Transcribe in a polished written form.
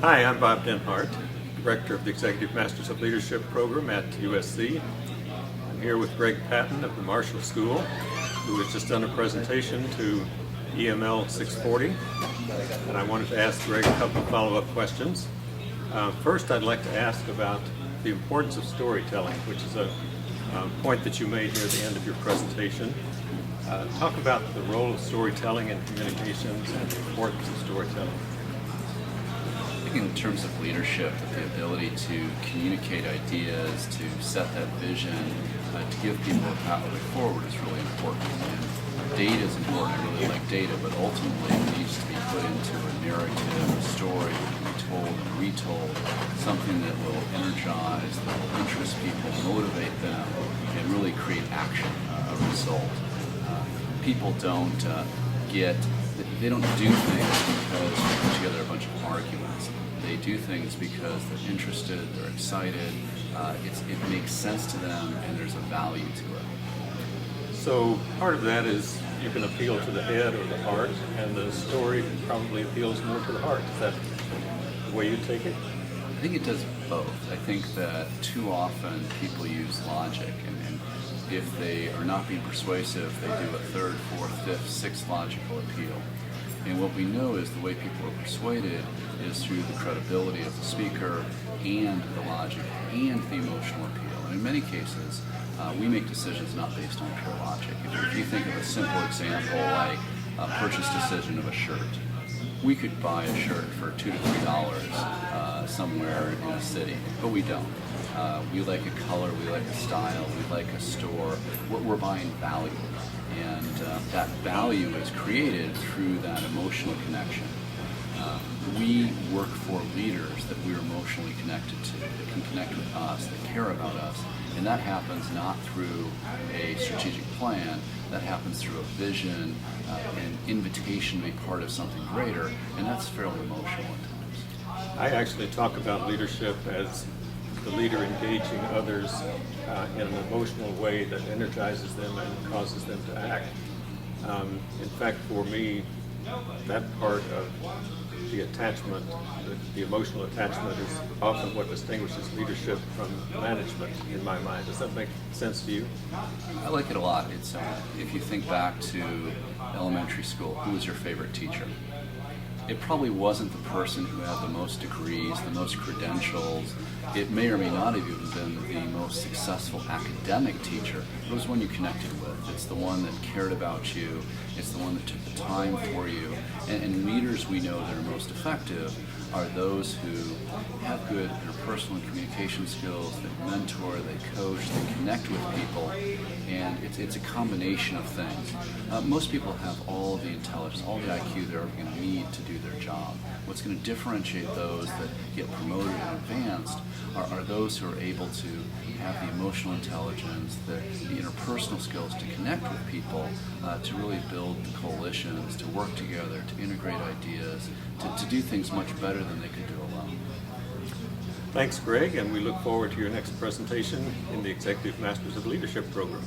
Hi, I'm Bob Denhardt, Director of the Executive Masters of Leadership Program at USC. I'm here with Greg Patton of the Marshall School, who has just done a presentation to EML 640, and I wanted to ask Greg a couple of follow-up questions. First, I'd like to ask about the importance of storytelling, which is a point that you made here at the end of your presentation. Talk about the role of storytelling in communications and the importance of storytelling. I think in terms of leadership, the ability to communicate ideas, to set that vision, to give people a pathway forward is really important. And data is important. I really like data, but ultimately it needs to be put into a narrative, a story that can be told and retold, something that will energize, that will interest people, motivate them, and really create action, a result. People don't they don't do things because we put together a bunch of arguments. They do things because they're interested, they're excited, it makes sense to them, and there's a value to it. So part of that is you can appeal to the head or the heart, and the story probably appeals more to the heart. Is that the way you take it? I think it does both. I think that too often people use logic, and if they are not being persuasive, they do a third, fourth, fifth, sixth logical appeal. And what we know is the way people are persuaded is through the credibility of the speaker and the logic and the emotional appeal. And in many cases, we make decisions not based on pure logic. If you think of a simple example like a purchase decision of a shirt, we could buy a shirt for $2 to $3 somewhere in a city, but we don't. We like a color, we like a style, we like a store. We're buying value, and that value is created through that emotional connection. We work for leaders that we're emotionally connected to, that can connect with us, that care about us, and that happens not through a strategic plan, that happens through a vision, an invitation to be part of something greater, and that's fairly emotional at times. I actually talk about leadership as the leader engaging others in an emotional way that energizes them and causes them to act. In fact, for me, that part of the attachment, the emotional attachment, is often what distinguishes leadership from management in my mind. Does that make sense to you? I like it a lot. It's if you think back to elementary school, who was your favorite teacher? It probably wasn't the person who had the most degrees, the most credentials. It may or may not have even been the most successful academic teacher. It was one you connected with. It's the one that cared about you. It's the one that took the time for you. And leaders we know that are most effective are those who have good interpersonal communication skills, they mentor, they coach, they connect with people, and it's a combination of things. Most people have all the intelligence, all the IQ they're going to need to do their job. What's going to differentiate those that get promoted and advanced are those who are able to have the emotional intelligence, the interpersonal skills to connect with people, to really build the coalitions, to work together, to integrate ideas, to do things much better than they could do alone. Thanks, Greg, and we look forward to your next presentation in the Executive Masters of Leadership Program.